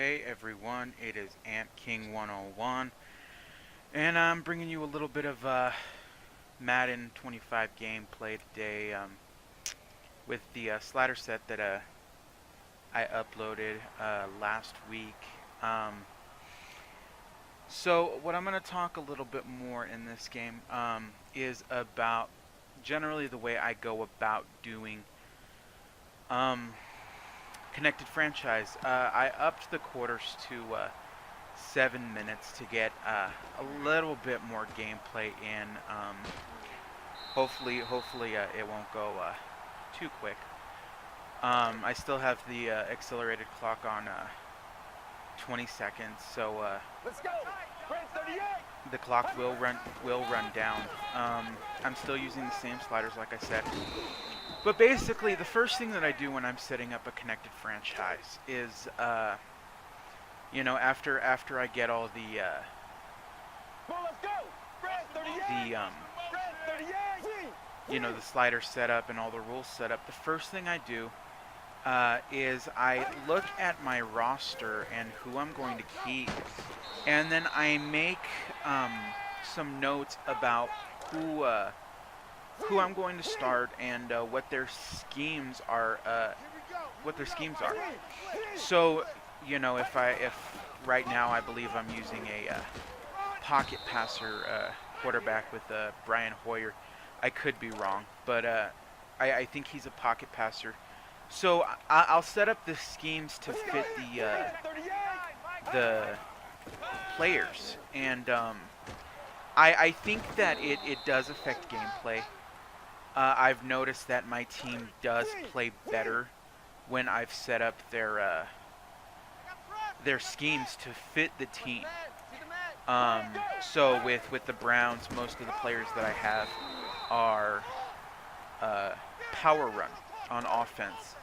Hey everyone, it is Ant King 101, and I'm bringing you a little bit of Madden 25 gameplay today with the slider set that I uploaded last week. Um, so what I'm going to talk a little bit more in this game is about generally the way I go about doing um, connected franchise. I upped the quarters to 7 minutes to get a little bit more gameplay in. Hopefully, it won't go too quick. I still have the accelerated clock on 20 seconds, so Let's go! Brand 38! the clock will run down. I'm still using the same sliders, like I said. But basically, the first thing that I do when I'm setting up a connected franchise is, after I get all the Let's go! Brand 38! the Brand 38! the slider setup and all the rules set up, the first thing I do is I look at my roster and who I'm going to keep, and then I make some notes about who I'm going to start and what their schemes are. So, if right now I believe I'm using a pocket passer quarterback with Brian Hoyer. I could be wrong, but I think he's a pocket passer. So I'll set up the schemes to fit the players, and I think that it does affect gameplay. I've noticed that my team does play better when I've set up their schemes to fit the team. So with the Browns, most of the players that I have are power run on offense,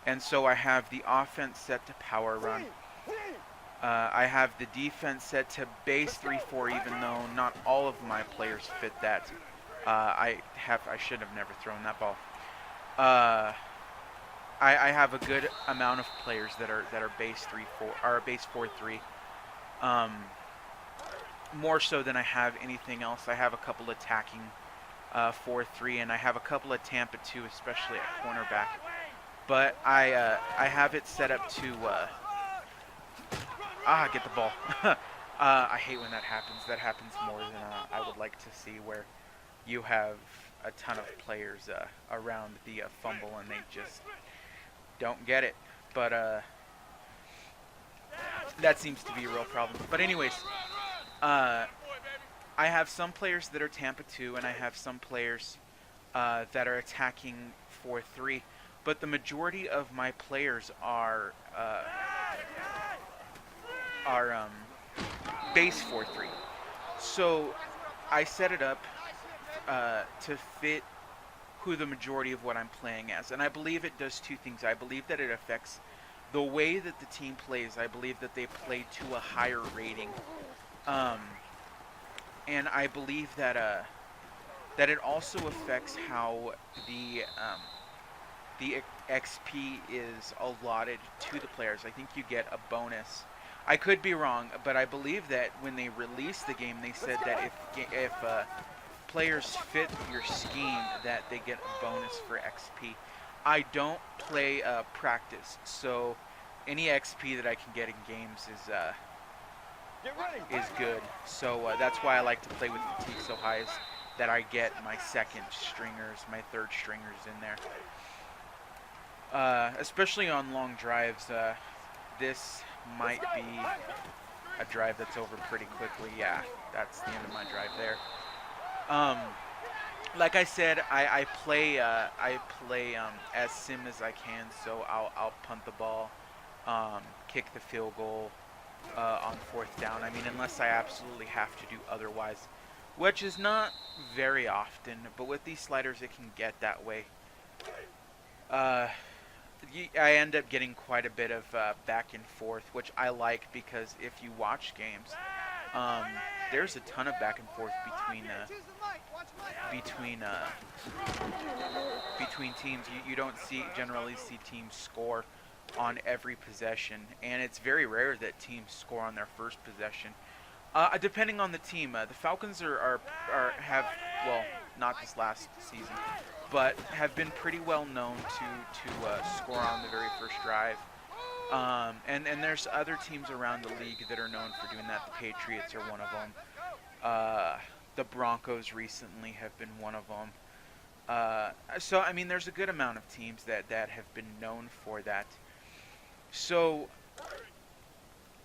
and so I have the offense set to power run. I have the defense set to base 3-4, even though not all of my players fit that. I should have never thrown that ball. I have a good amount of players that are base 3-4 or base 4-3. More so than I have anything else. I have a couple attacking 4-3, and I have a couple of Tampa 2, especially at cornerback. But I have it set up to get the ball. I hate when that happens. That happens more than I would like to see, where you have a ton of players around the fumble and they just don't get it. But that seems to be a real problem. But anyways, I have some players that are Tampa 2, and I have some players that are attacking 4-3. But the majority of my players are base 4-3. So I set it up to fit who the majority of what I'm playing as. And I believe it does two things. I believe that it affects the way that the team plays. I believe that they play to a higher rating. And I believe that that it also affects how the XP is allotted to the players. I think you get a bonus. I could be wrong, but I believe that when they released the game, they said that if players fit your scheme, that they get a bonus for XP. I don't play practice, so any XP that I can get in games is good. So that's why I like to play with fatigue so high, is that I get my second stringers, my third stringers in there. Especially on long drives, this might be a drive that's over pretty quickly. Yeah, that's the end of my drive there. Like I said, I play as sim as I can, so I'll punt the ball, kick the field goal on 4th down. I mean, unless I absolutely have to do otherwise, which is not very often, but with these sliders it can get that way. I end up getting quite a bit of back and forth, which I like, because if you watch games, there's a ton of back and forth between teams. You don't generally see teams score on every possession, and it's very rare that teams score on their first possession. Depending on the team, the Falcons have, well, not this last season, but have been pretty well known to score on the very first drive. And there's other teams around the league that are known for doing that. The Patriots are one of them. The Broncos recently have been one of them. So I mean, there's a good amount of teams that have been known for that. So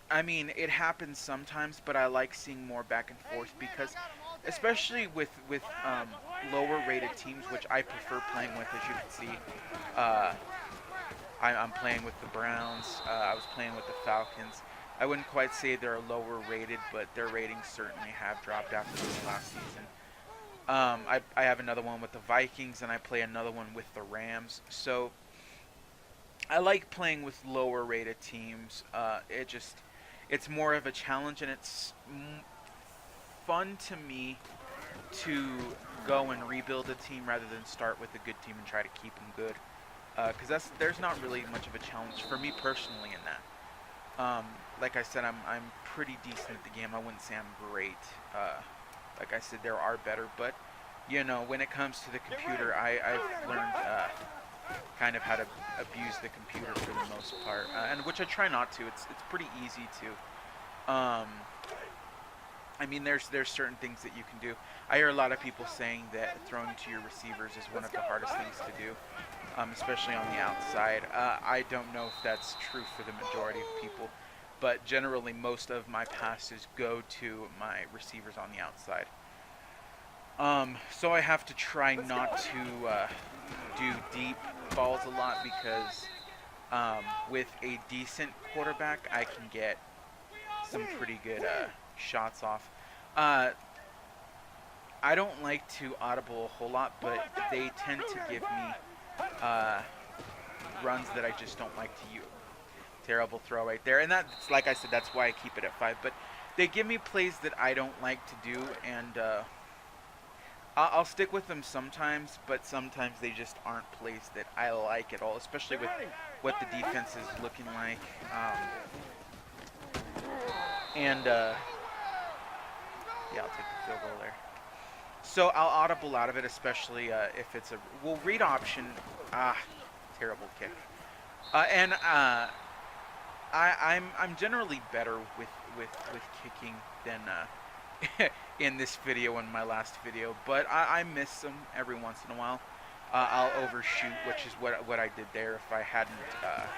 I mean, it happens sometimes, but I like seeing more back and forth because, especially with lower rated teams, which I prefer playing with, as you can see. I'm playing with the Browns. I was playing with the Falcons. I wouldn't quite say they're lower rated, but their ratings certainly have dropped after this last season. I have another one with the Vikings, and I play another one with the Rams. So I like playing with lower rated teams. It's more of a challenge, and it's fun to me to go and rebuild a team rather than start with a good team and try to keep them good. Because there's not really much of a challenge for me personally in that. Like I said, I'm pretty decent at the game. I wouldn't say I'm great. Like I said, there are better, but you know, when it comes to the computer, I've learned kind of how to abuse the computer for the most part, and which I try not to. It's pretty easy to. I mean, there's certain things that you can do. I hear a lot of people saying that throwing to your receivers is one of the hardest things to do, especially on the outside. I don't know if that's true for the majority of people, but generally most of my passes go to my receivers on the outside. So I have to try not to do deep balls a lot because with a decent quarterback, I can get some pretty good shots off. I don't like to audible a whole lot, but they tend to give me runs that I just don't like to use. Terrible throw right there, and that's, like I said, that's why I keep it at 5. But they give me plays that I don't like to do, and I'll stick with them sometimes, but sometimes they just aren't plays that I like at all, especially with what the defense is looking like. Yeah, I'll take the field goal there. So I'll audible out of it, especially if it's a read option. Terrible kick. I'm generally better with kicking than in this video and my last video, but I miss them every once in a while. I'll overshoot, which is what I did there. If I hadn't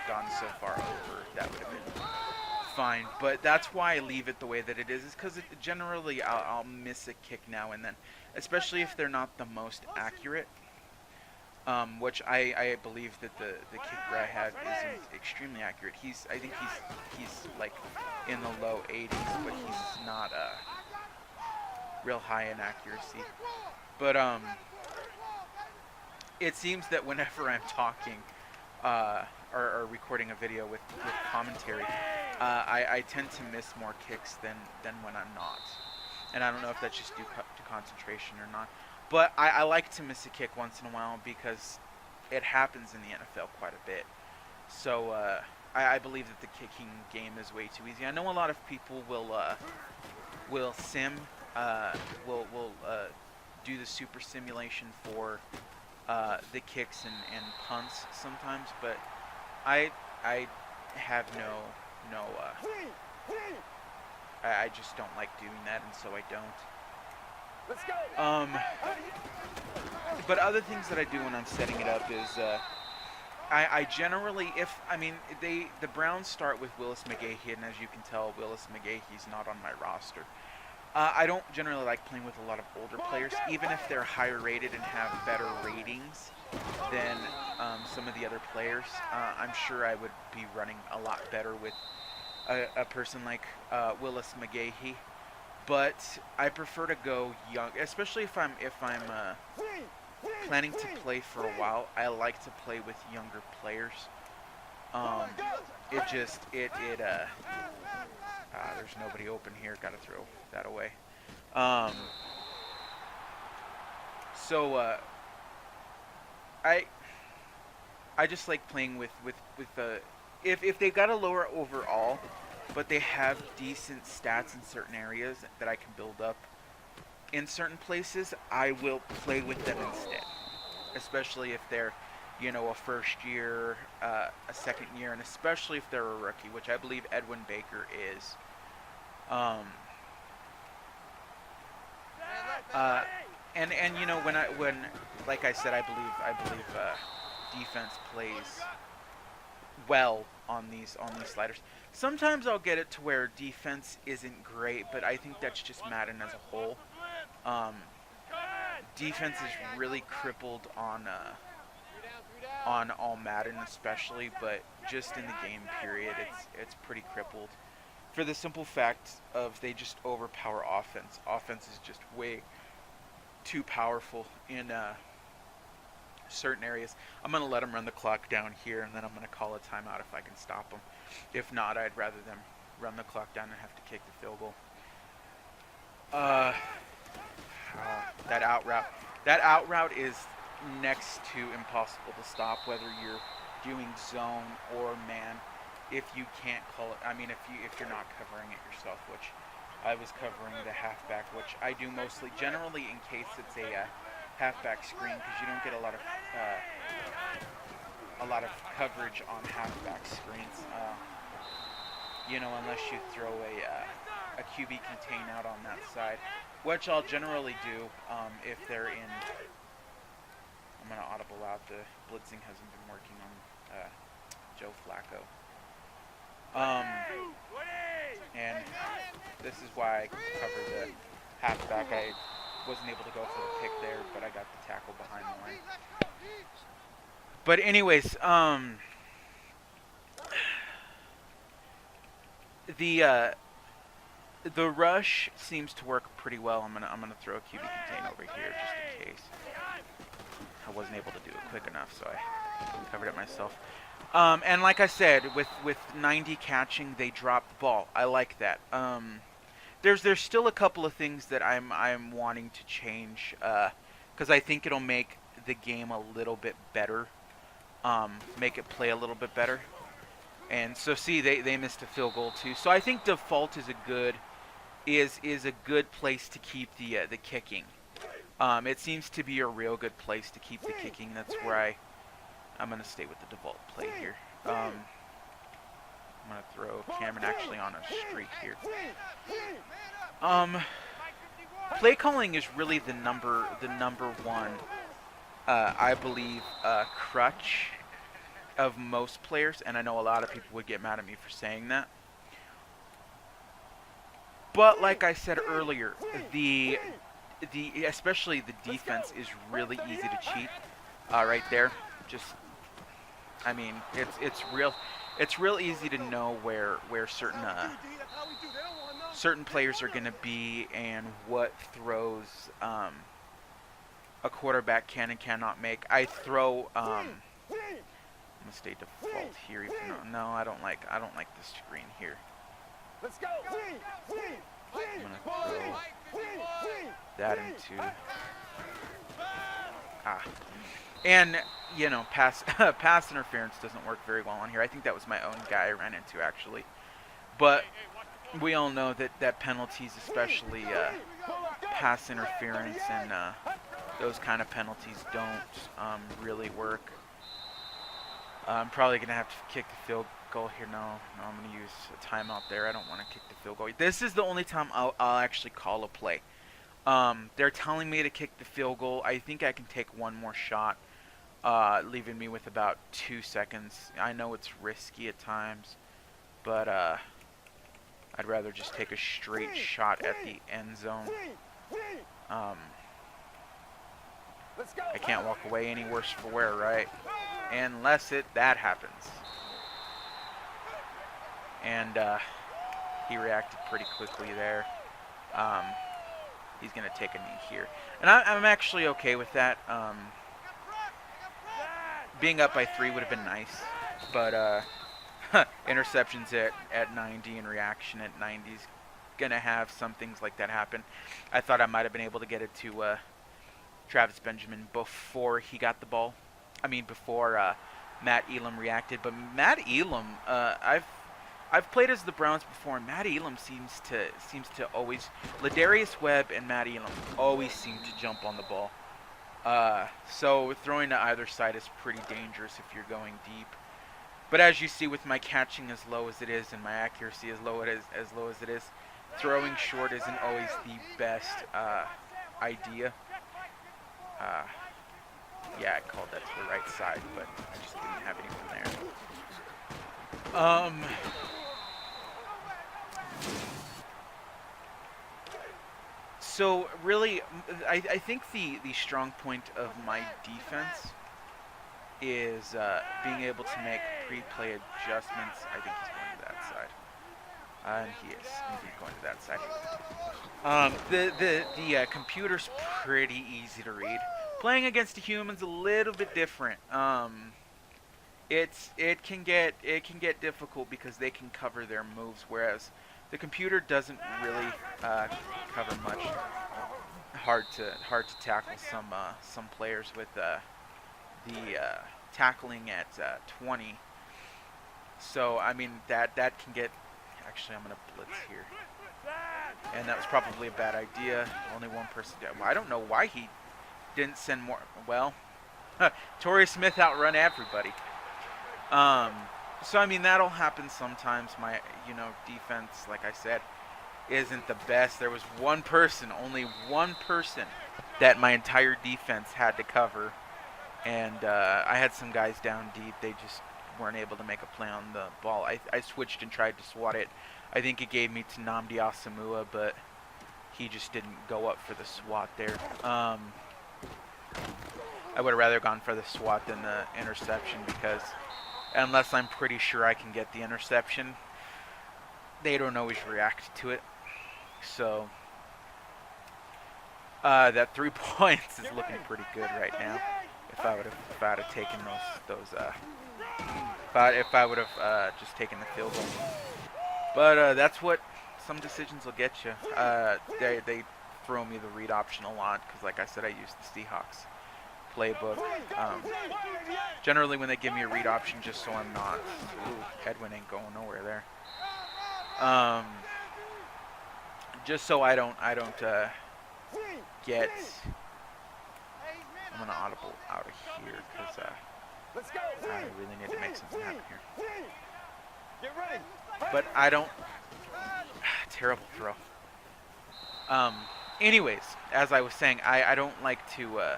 gone so far over, that would have been fine. But that's why I leave it the way that it is because generally I'll miss a kick now and then, especially if they're not the most accurate. Which I believe that the kicker I have isn't extremely accurate. I think he's like in the low 80s, but he's not real high in accuracy. But it seems that whenever I'm talking or recording a video with commentary, I tend to miss more kicks than when I'm not. And I don't know if that's just due to concentration or not. But I like to miss a kick once in a while because it happens in the NFL quite a bit. So I believe that the kicking game is way too easy. I know a lot of people will sim, will do the super simulation for the kicks and punts sometimes, but I have no I just don't like doing that, and so I don't. But other things that I do when I'm setting it up is I generally, the Browns start with Willis McGahee, and as you can tell, Willis McGahee's not on my roster. I don't generally like playing with a lot of older players, even if they're higher rated and have better ratings than some of the other players. I'm sure I would be running a lot better with a person like Willis McGahee. But I prefer to go young, especially if I'm planning to play for a while. I like to play with younger players. There's nobody open here. Got to throw that away. I just like playing with if they got a lower overall, but they have decent stats in certain areas that I can build up in certain places, I will play with them instead. Especially if they're, a first year, a second year, and especially if they're a rookie, which I believe Edwin Baker is. Um, and when like I said, I believe defense plays well on these sliders. Sometimes I'll get it to where defense isn't great, but I think that's just Madden as a whole. Um, Defense is really crippled on all Madden especially, but just in the game period, it's pretty crippled. For the simple fact of they just overpower offense. Offense is just way too powerful in certain areas. I'm going to let them run the clock down here, and then I'm going to call a timeout if I can stop them. If not, I'd rather them run the clock down and have to kick the field goal. That out route. That out route is next to impossible to stop, whether you're doing zone or man. If you can't call it, if you're not covering it yourself, which I was covering the halfback, which I do mostly, generally in case it's a halfback screen, because you don't get a lot of coverage on halfback screens. Unless you throw a QB contain out on that side, which I'll generally do if they're in. I'm going to audible out. The blitzing hasn't been working on Joe Flacco. And this is why I covered the halfback. I wasn't able to go for the pick there, but I got the tackle behind the line. But anyways, the rush seems to work pretty well. I'm gonna throw a QB contain over here just in case. I wasn't able to do it quick enough, so I covered it myself. And like I said, with 90 catching, they drop the ball. I like that. There's still a couple of things that I'm wanting to change, because I think it'll make the game a little bit better, make it play a little bit better. And so see, they missed a field goal too. So I think default is a good place to keep the kicking. It seems to be a real good place to keep the kicking. That's where I'm going to stay with the default play here. I'm going to throw Cameron actually on a streak here. Play calling is really the number one, I believe, crutch of most players, and I know a lot of people would get mad at me for saying that. But like I said earlier, especially the defense is really easy to cheat. Right there, it's real easy to know where certain players are going to be and what throws a quarterback can and cannot make. I throw I'm gonna stay default here. Even though, no, I don't like the screen here. Let's go. I'm gonna throw that into and pass interference doesn't work very well on here. I think that was my own guy I ran into actually, but we all know that penalties, especially pass interference and those kind of penalties, don't really work. I'm probably gonna have to kick the field goal here. No, I'm gonna use a timeout there. I don't want to kick the field goal. This is the only time I'll actually call a play. They're telling me to kick the field goal. I think I can take one more shot, leaving me with about 2 seconds. I know it's risky at times, but I'd rather just take a straight shot at the end zone. I can't walk away any worse for wear, right? Unless that happens. And he reacted pretty quickly there. He's going to take a knee here. And I'm actually okay with that. Being up by 3 would have been nice. But interceptions at 90 and reaction at 90 is going to have some things like that happen. I thought I might have been able to get it to Travis Benjamin before he got the ball. Before Matt Elam reacted. But Matt Elam, I've played as the Browns before, and Matt Elam seems to always, Ladarius Webb and Matt Elam always seem to jump on the ball. So throwing to either side is pretty dangerous if you're going deep. But as you see, with my catching as low as it is and my accuracy as low as it is, throwing short isn't always the best idea. Yeah, I called that to the right side, but I just didn't have anyone there. So really, I think the strong point of my defense is being able to make pre-play adjustments. I think he's going to that side. And he is indeed going to that side. The computer's pretty easy to read. Playing against a human's a little bit different. It can get difficult because they can cover their moves, whereas the computer doesn't really cover much. Hard to tackle some players with the tackling at 20. So I mean that can get. Actually, I'm gonna blitz here, and that was probably a bad idea. Only one person did. Well, I don't know why he didn't send more. Well, Torrey Smith outrun everybody. So I mean that'll happen sometimes. My defense, like I said, isn't the best. There was only one person that my entire defense had to cover, and I had some guys down deep. They just weren't able to make a play on the ball. I switched and tried to swat it. I think it gave me to Nnamdi Asomugha, but he just didn't go up for the swat there. I would have rather gone for the swat than the interception, because unless I'm pretty sure I can get the interception, they don't always react to it. So that 3 points is looking pretty good right now. If I would have taken if I would have just taken the field goal. But that's what some decisions will get you. They throw me the read option a lot because, like I said, I use the Seahawks playbook. Generally, when they give me a read option, just so I'm not. Ooh, Edwin ain't going nowhere there. Just so I don't get. I'm gonna audible out of here because I really need to make something happen here. But I don't. Terrible throw. Anyways, as I was saying, I don't like to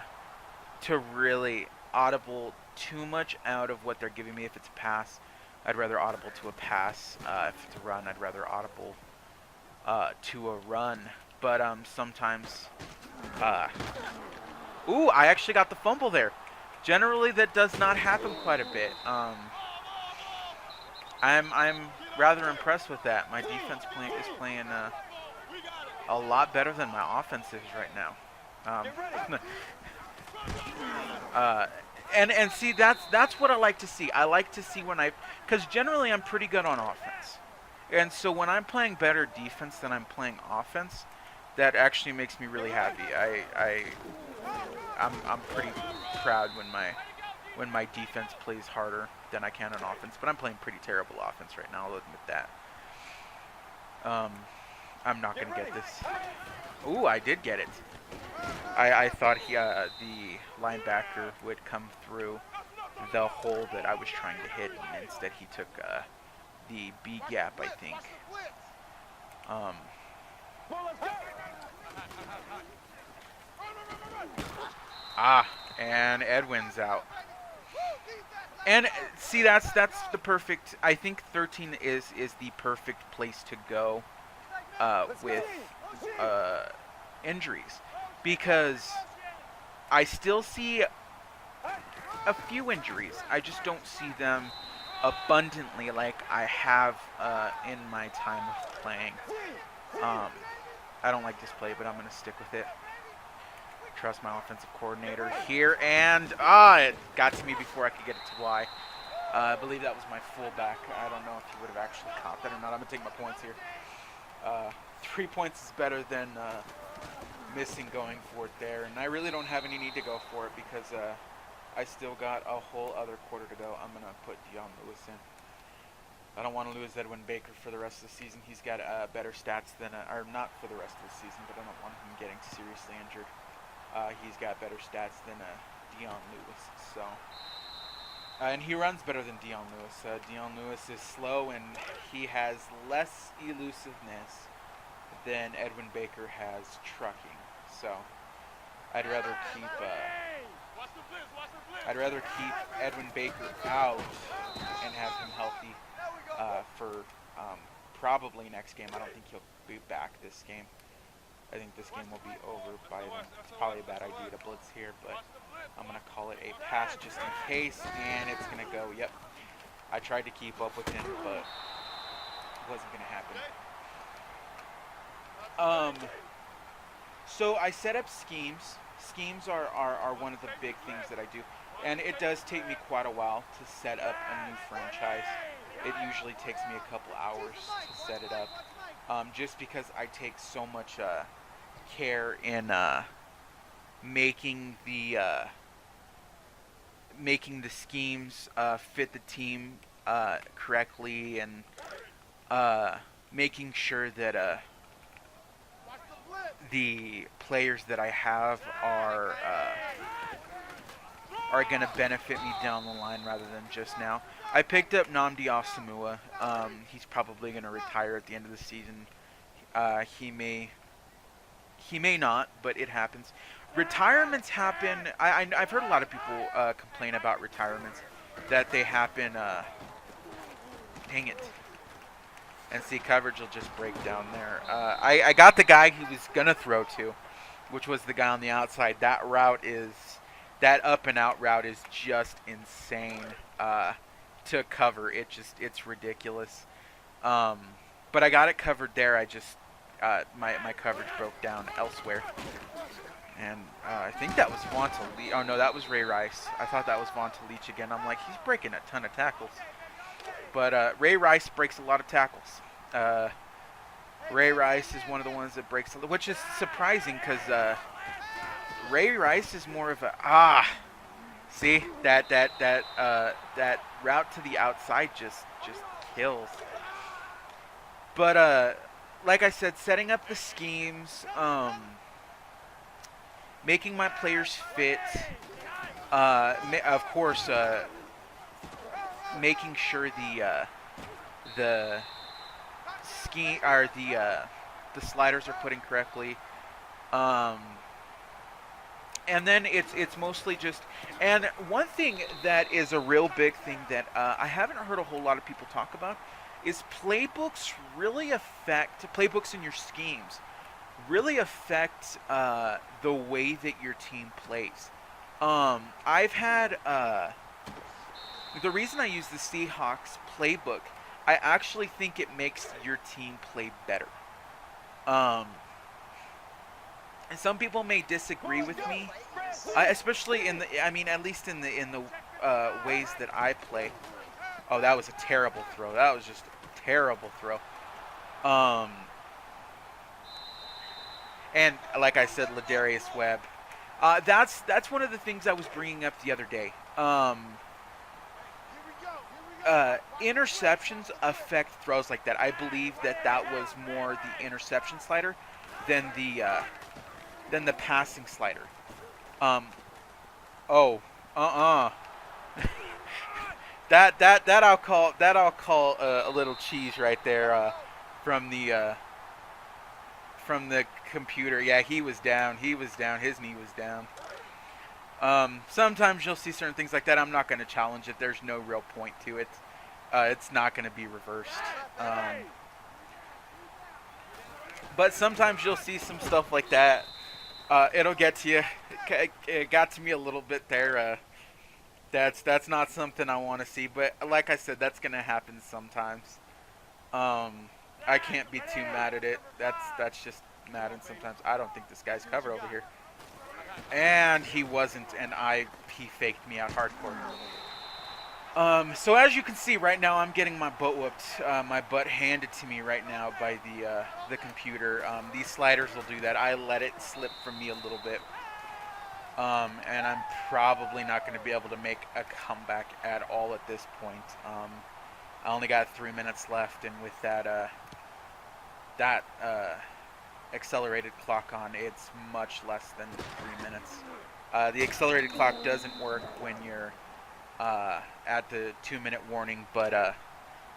really audible too much out of what they're giving me. If it's a pass, I'd rather audible to a pass. If it's a run, I'd rather audible to a run. But sometimes, ooh, I actually got the fumble there. Generally, that does not happen quite a bit. I'm rather impressed with that. My defense is playing a lot better than my offense is right now. And see, that's what I like to see. I like to see because generally I'm pretty good on offense, and so when I'm playing better defense than I'm playing offense, that actually makes me really happy. I'm pretty proud when my defense plays harder than I can on offense, but I'm playing pretty terrible offense right now. I'll admit that. I'm not gonna get this. Ooh, I did get it. I thought the linebacker would come through the hole that I was trying to hit, and instead he took the B gap, I think. And Edwin's out. And see, that's the perfect. I think 13 is the perfect place to go with injuries, because I still see a few injuries. I just don't see them abundantly like I have in my time of playing. I don't like this play, but I'm going to stick with it. Trust my offensive coordinator here, and it got to me before I could get it to Y. I believe that was my fullback. I don't know if he would have actually caught that or not. I'm going to take my points here. 3 points is better than missing going for it there, and I really don't have any need to go for it because I still got a whole other quarter to go. I'm going to put Dion Lewis in. I don't want to lose Edwin Baker for the rest of the season. He's got better stats than, or not for the rest of the season, but I don't want him getting seriously injured. He's got better stats than Dion Lewis. So, and he runs better than Dion Lewis. Dion Lewis is slow and he has less elusiveness than Edwin Baker has trucking. So, I'd rather keep Edwin Baker out and have him healthy for probably next game. I don't think he'll be back this game. I think this game will be over by then. It's probably a bad idea to blitz here, but I'm going to call it a pass just in case, and it's going to go, yep. I tried to keep up with him, but it wasn't going to happen. So I set up schemes. Schemes are one of the big things that I do, and it does take me quite a while to set up a new franchise. It usually takes me a couple hours to set it up, just because I take so much care in making the schemes fit the team correctly, and making sure that the players that I have are going to benefit me down the line rather than just now. I picked up Nnamdi Asomugha. He's probably going to retire at the end of the season. He may not, but it happens. Retirements happen. I've heard a lot of people complain about retirements, that they happen. Dang it. And see, coverage will just break down there. I got the guy he was going to throw to, which was the guy on the outside. That up and out route is just insane to cover. It's ridiculous. But I got it covered there. I just my coverage broke down elsewhere. And I think that was Vonta Leach. Oh no, that was Ray Rice. I thought that was Vonta Leach again. I'm like, he's breaking a ton of tackles. But Ray Rice breaks a lot of tackles. Ray Rice is one of the ones that breaks, which is surprising because Ray Rice is more of a see that route to the outside just kills. But like I said, setting up the schemes, making my players fit, of course, making sure the scheme or the sliders are put in correctly. And then it's mostly just, and one thing that is a real big thing that I haven't heard a whole lot of people talk about is playbooks in your schemes really affect the way that your team plays. I've had the reason I use the Seahawks playbook, I actually think it makes your team play better. And some people may disagree with me, especially at least in the ways that I play. Oh, that was a terrible throw. That was just a terrible throw. And like I said, Ladarius Webb. That's one of the things I was bringing up the other day. Interceptions affect throws like that. I believe that was more the interception slider than the passing slider. That I'll call a little cheese right there from the computer. Yeah, he was down. His knee was down. Sometimes you'll see certain things like that. I'm not going to challenge it. There's no real point to it. It's not going to be reversed. But sometimes you'll see some stuff like that. It'll get to you. It got to me a little bit there. That's not something I want to see. But like I said, that's going to happen sometimes. I can't be too mad at it. That's just Madden sometimes. I don't think this guy's covered over here. And he wasn't, and he faked me out hardcore. So as you can see right now, I'm getting my butt whooped, my butt handed to me right now by the computer. These sliders will do that. I let it slip from me a little bit. And I'm probably not going to be able to make a comeback at all at this point. I only got 3 minutes left, and with that accelerated clock on, it's much less than 3 minutes. The accelerated clock doesn't work when you're at the 2 minute warning, but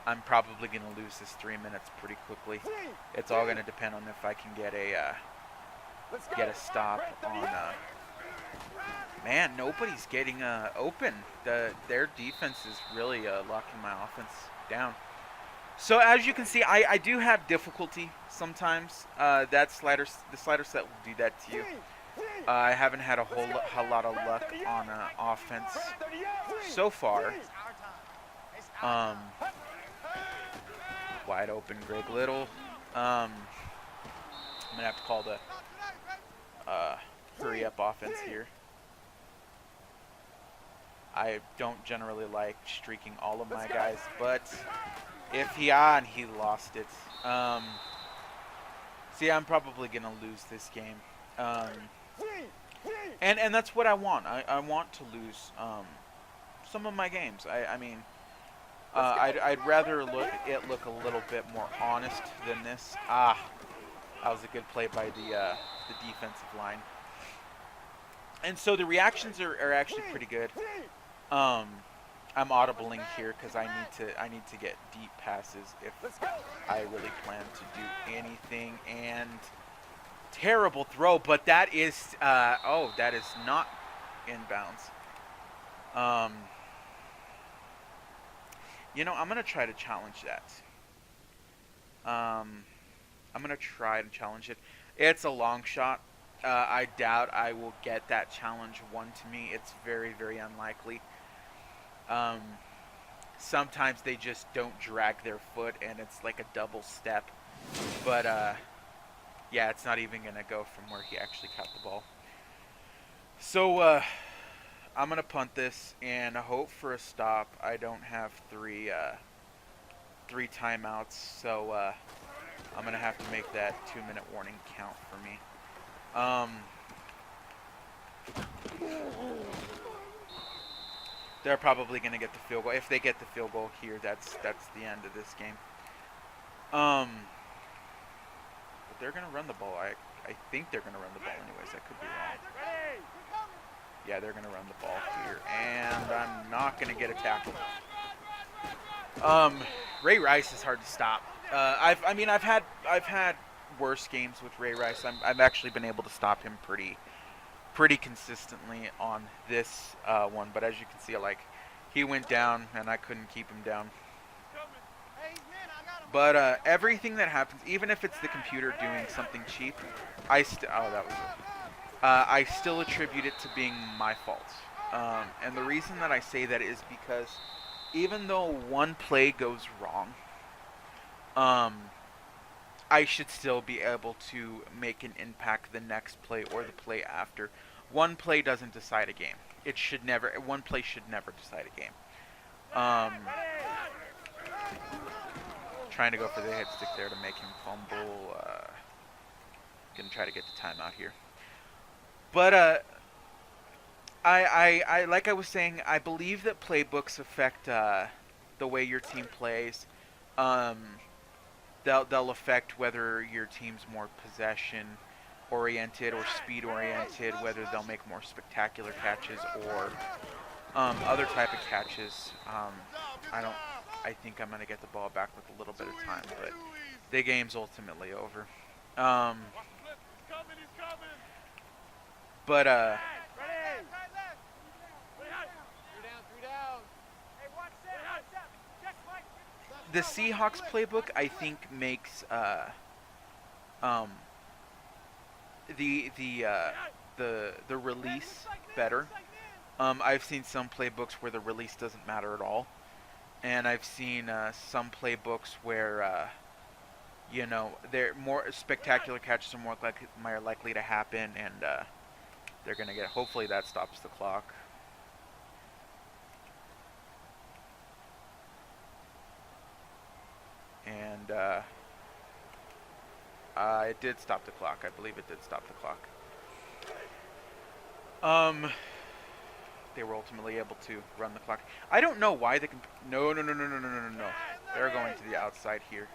I'm probably going to lose this 3 minutes pretty quickly. It's all going to depend on if I can get a stop on. Man, nobody's getting open. Their defense is really locking my offense down. So as you can see, I do have difficulty sometimes. The slider set will do that to you. I haven't had a whole lot of luck on offense so far. Wide open Greg Little. I'm going to have to call the hurry up offense here. I don't generally like streaking all of my guys, but if he lost it. See, I'm probably going to lose this game. And that's what I want. I want to lose some of my games. I mean, I'd rather it look a little bit more honest than this. That was a good play by the defensive line. And so the reactions are actually pretty good. I'm audibling here because I need to get deep passes if I really plan to do anything. And terrible throw, but that is that is not inbounds. I'm gonna try to challenge that. I'm gonna try to challenge it. It's a long shot. I doubt I will get that challenge one to me. It's very, very unlikely. Sometimes they just don't drag their foot and it's like a double step. But yeah, it's not even going to go from where he actually caught the ball. So I'm going to punt this and hope for a stop. I don't have three timeouts, so I'm going to have to make that 2-minute warning count for me. They're probably going to get the field goal. If they get the field goal here, that's the end of this game. But they're going to run the ball. I think they're going to run the ball anyways. I could be wrong. Yeah, they're going to run the ball here. And I'm not going to get a tackle. Ray Rice is hard to stop. I've had worse games with Ray Rice. I've actually been able to stop him pretty consistently on this one, but as you can see, he went down and I couldn't keep him down. But everything that happens, even if it's the computer doing something cheap, I still attribute it to being my fault. And the reason that I say that is because even though one play goes wrong, I should still be able to make an impact the next play or the play after. One play doesn't decide a game. One play should never decide a game. Trying to go for the hit stick there to make him fumble. Gonna try to get the timeout here. But I like I was saying, I believe that playbooks affect the way your team plays. They'll affect whether your team's more possession oriented or speed oriented, whether they'll make more spectacular catches or other type of catches. I think I'm gonna get the ball back with a little bit of time, but the game's ultimately over. But the Seahawks playbook, I think, makes the release better. I've seen some playbooks where the release doesn't matter at all, and I've seen some playbooks where they're more spectacular catches are more likely to happen, and they're gonna get. Hopefully, that stops the clock. And it did stop the clock. I believe it did stop the clock. Um, they were ultimately able to run the clock. I don't know why they can. No, no, no, no, no, no, no, no, no. They're going to the outside here.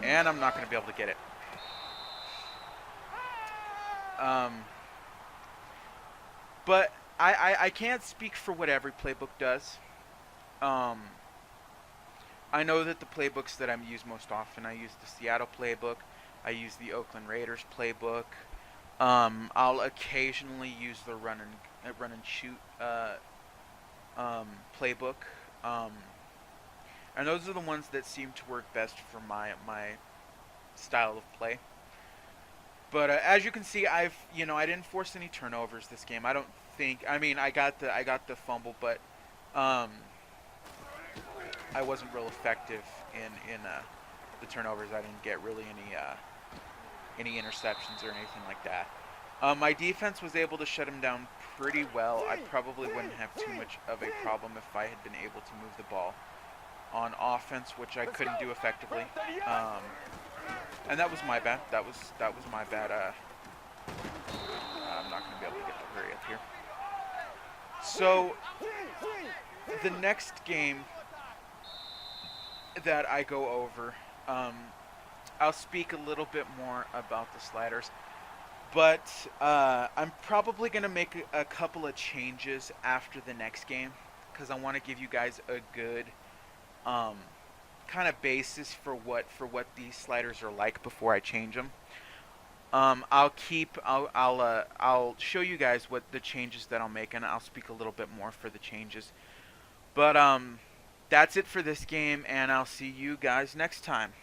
And I'm not going to be able to get it. But I can't speak for what every playbook does. I know that the playbooks that I use most often, I use the Seattle playbook. I use the Oakland Raiders playbook. I'll occasionally use the run and shoot playbook. And those are the ones that seem to work best for my style of play. But as you can see, I didn't force any turnovers this game. I don't think. I mean, I got the fumble, but I wasn't real effective in the turnovers. I didn't get really any interceptions or anything like that. My defense was able to shut him down pretty well. I probably wouldn't have too much of a problem if I had been able to move the ball on offense, which I couldn't do effectively. And that was my bad. That was my bad. I'm not going to be able to get the hurry up here. So the next game that I go over, I'll speak a little bit more about the sliders, but I'm probably going to make a couple of changes after the next game because I want to give you guys a good kind of basis for what these sliders are like before I change them. I'll show you guys what the changes that I'll make, and I'll speak a little bit more for the changes. But that's it for this game, and I'll see you guys next time.